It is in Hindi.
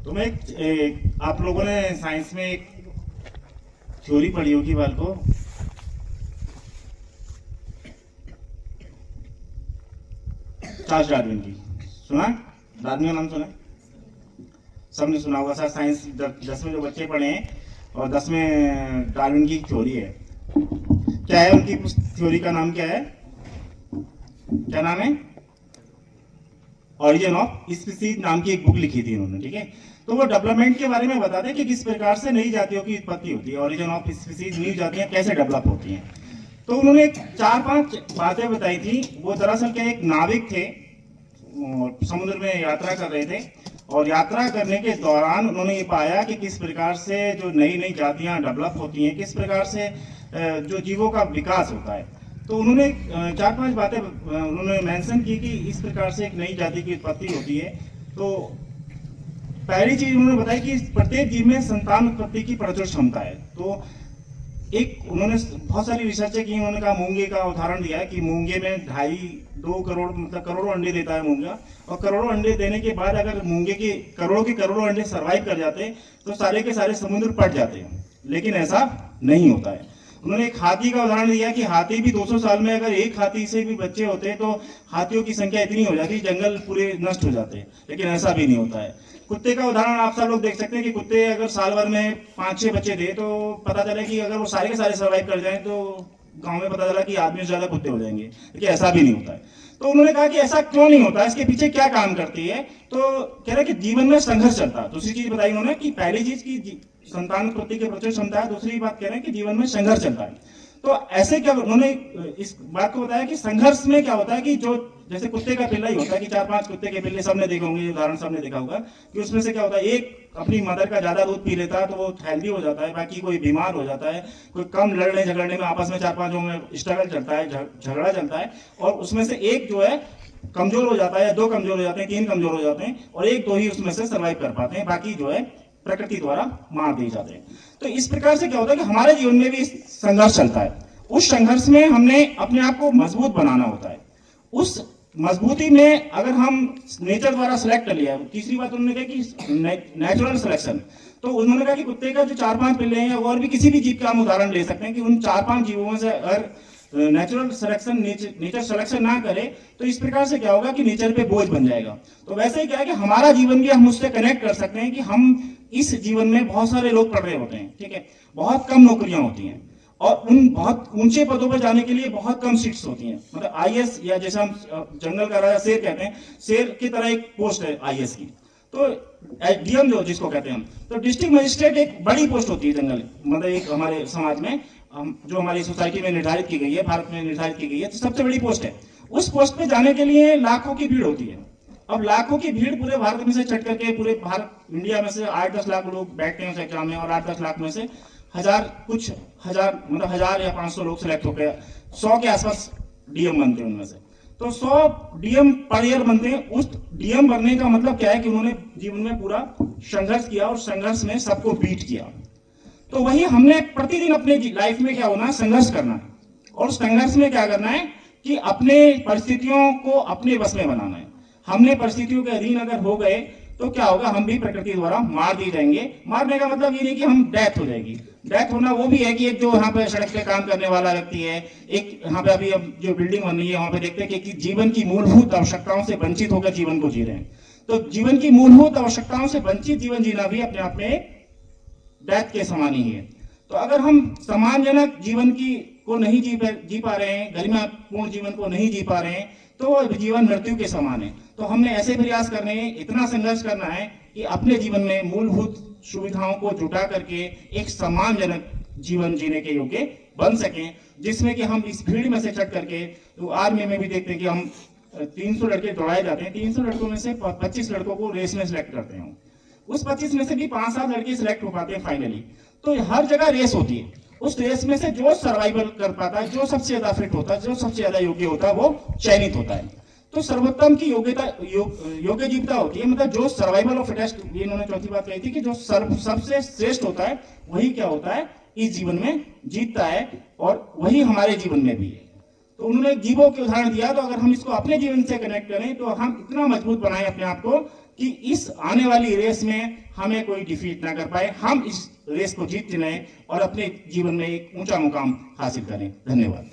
आप लोगों ने साइंस में एक थ्योरी पढ़ी होगी बालको, चार्ल्स डार्विन की। सुना? डार्विन का नाम सुना? सबने सुना होगा सर। साइंस 10 में जो बच्चे पढ़े हैं और 10 में डार्विन की थ्योरी है। क्या है उनकी थ्योरी का नाम? क्या है? क्या नाम है? ऑरिजिन ऑफ स्पीसीज नाम की एक बुक लिखी थी उन्होंने। ठीक है, तो वो डेवलपमेंट के बारे में बताते हैं कि किस प्रकार से नई जातियों की उत्पत्ति होती है। ऑरिजिन ऑफ स्पीसीज, नई जातियां कैसे डेवलप होती हैं। तो उन्होंने 4-5 बातें बताई थी। वो दरअसल क्या, एक नाविक थे, समुद्र में यात्रा कर रहे थे और यात्रा करने के दौरान उन्होंने ये पाया कि किस प्रकार से जो नई नई जातियां डेवलप होती हैं, किस प्रकार से जो जीवों का विकास होता है। तो उन्होंने 4-5 बातें उन्होंने मेंशन की कि इस प्रकार से एक नई जाति की उत्पत्ति होती है। तो पहली चीज उन्होंने बताई कि प्रत्येक जीव में संतान उत्पत्ति की प्रचुर क्षमता है। तो एक उन्होंने बहुत सारी रिसर्चें की। उन्होंने कहा, मूंगे का उदाहरण दिया है कि मूंगे में 2.5-2 करोड़, मतलब करोड़ों अंडे देता है मूंगा, और करोड़ों अंडे देने के बाद अगर मूंगे के करोड़ों अंडे सर्वाइव कर जाते हैं तो सारे के सारे समुद्र पट जाते हैं। लेकिन ऐसा नहीं होता है। उन्होंने एक हाथी का उदाहरण दिया कि हाथी भी 200 साल में अगर एक हाथी से भी बच्चे होते हैं तो हाथियों की संख्या इतनी हो जाती है, जंगल पूरे नष्ट हो जाते हैं। लेकिन ऐसा भी नहीं होता है। कुत्ते का उदाहरण आप सब लोग देख सकते हैं कि कुत्ते अगर साल भर में 5-6 बच्चे दे तो पता चले कि अगर वो सारे के सारे सर्वाइव कर जाएं तो गांव में पता चला कि आदमी से ज्यादा कुत्ते हो जाएंगे। लेकिन ऐसा भी नहीं होता है। तो उन्होंने कहा कि ऐसा क्यों नहीं होता है, इसके पीछे क्या काम करती है। तो कह रहे कि जीवन में संघर्ष चलता है। दूसरी चीज बताई उन्होंने कि पहली चीज की संतान उत्पत्ति की प्रचुर क्षमता है। दूसरी बात कह रहे हैं कि जीवन में संघर्ष चलता है। तो ऐसे क्या उन्होंने इस बात को बताया कि संघर्ष में क्या होता है कि जो जैसे कुत्ते का पिल्ला ही होता है कि 4-5 कुत्ते के पिल्ले सबने देखे होंगे, उदाहरण सबने देखा होगा कि उसमें से क्या होता है, एक अपनी मदर का ज्यादा दूध पी लेता है तो वो हेल्दी हो जाता है, बाकी कोई बीमार हो जाता है, कोई कम लड़ने झगड़ने में आपस में 4-5 में स्ट्रगल चलता है, झगड़ा चलता है, और उसमें से एक जो है कमजोर हो जाता है, 2 कमजोर हो जाते हैं, 3 कमजोर हो जाते हैं, और 1-2 ही उसमें से सर्वाइव कर पाते हैं, बाकी जो है प्रकृति द्वारा मार दिए जाते हैं। तो इस प्रकार से क्या होता है कि हमारे जीवन में भी संघर्ष चलता है। उस संघर्ष में हमने अपने आप को मजबूत बनाना होता है। उस मजबूती में अगर हम नेचर द्वारा सिलेक्ट कर लिया। तीसरी बात उन्होंने कहा कि नेचुरल सिलेक्शन। तो उन्होंने कहा कि कुत्ते का जो 4-5 पिल्ले हैं, और भी किसी भी जीव का हम उदाहरण ले सकते हैं कि उन 4-5 जीवों में से अगर नेचुरल सिलेक्शन, नेचर सिलेक्शन ना करे तो इस प्रकार से क्या होगा कि नेचर पे बोझ बन जाएगा। तो वैसे ही क्या है कि हमारा जीवन भी हम उससे कनेक्ट कर सकते हैं कि हम इस जीवन में बहुत सारे लोग पढ़ रहे होते हैं, ठीक है, बहुत कम नौकरियां होती हैं, और उन बहुत ऊंचे पदों पर जाने के लिए बहुत कम सीट्स होती हैं। मतलब आईएएस, या जैसे हम जंगल का राजा शेर कहते हैं, शेर की तरह एक पोस्ट है आईएएस की। तो डीएम जो जिसको कहते हैं हम, तो डिस्ट्रिक्ट मजिस्ट्रेट एक बड़ी पोस्ट होती है जंगल, मतलब एक हमारे समाज में जो हमारी सोसाइटी में निर्धारित की गई है, भारत में निर्धारित की गई है, तो सबसे बड़ी पोस्ट है। उस पोस्ट पे जाने के लिए लाखों की भीड़ होती है। अब लाखों की भीड़ पूरे भारत में से चढ़ करके, पूरे भारत इंडिया में से 8-10 लाख लोग बैठते हैं उस एग्जाम में, और 8-10 लाख में से मतलब 1000 या 500 लोग सिलेक्ट हो गए, 100 के आसपास डीएम बनते हैं उनमें से। तो 100 डीएम पर ईयर बनते हैं। उस डीएम बनने का मतलब क्या है कि उन्होंने जीवन में पूरा संघर्ष किया, और संघर्ष में सबको बीट किया। तो वही हमने प्रतिदिन अपने लाइफ में क्या होना, संघर्ष करना है, और संघर्ष में क्या करना है कि अपने परिस्थितियों को अपने बस में बनाना है। हमने परिस्थितियों के अधीन अगर हो गए तो क्या होगा, हम भी प्रकृति द्वारा मार दिए जाएंगे। मारने का मतलब ये नहीं कि हम डेथ हो जाएगी। डेथ होना वो भी है कि एक जो यहाँ पे सड़क पे काम करने वाला व्यक्ति है, एक यहाँ पे अभी अब जो बिल्डिंग बन रही है वहां पे देखते हैं कि जीवन की मूलभूत आवश्यकताओं से वंचित होकर जीवन को जी रहे हैं। तो जीवन की मूलभूत आवश्यकताओं से वंचित जीवन जीना भी अपने आप में डेथ के समान ही है। तो अगर हम सम्मानजनक जीवन को नहीं जी पा रहे हैं, गरिमापूर्ण जीवन को नहीं जी पा रहे हैं, तो जीवन मृत्यु के समान है। तो हमने ऐसे प्रयास करने हैं, इतना संघर्ष करना है कि अपने जीवन में मूलभूत सुविधाओं को जुटा करके एक सम्मानजनक जीवन जीने के योग्य बन सकें, जिसमें कि हम इस भीड़ में से चढ़ करके, तो आर्मी में भी देखते हैं कि हम 300 लड़के दौड़ाए जाते हैं, 300 लड़कों में से 25 लड़कों को रेस में सिलेक्ट करते हैं। उस 25 में से भी 5-7 लड़के सिलेक्ट हो पाते हैं फाइनली। तो हर जगह रेस होती है। उस रेस में से जो सर्वाइवल कर पाता है, जो सबसे ज्यादा फिट होता है, जो सबसे ज्यादा योग्य होता है, वो चयनित होता है। तो सर्वोत्तम की योग्य जीविता होती है, मतलब जो सर्वाइवल ऑफ फिटेस्ट, ये इन्होंने चौथी बात कही थी कि जो सबसे श्रेष्ठ होता है वही क्या होता है, इस जीवन में जीतता है, और वही हमारे जीवन में भी है। तो उन्होंने जीवों के उदाहरण दिया, तो अगर हम इसको अपने जीवन से कनेक्ट करें तो हम इतना मजबूत बनाएं अपने आप को कि इस आने वाली रेस में हमें कोई डिफीट ना कर पाए, हम इस रेस को जीत लें और अपने जीवन में एक ऊंचा मुकाम हासिल करें। धन्यवाद।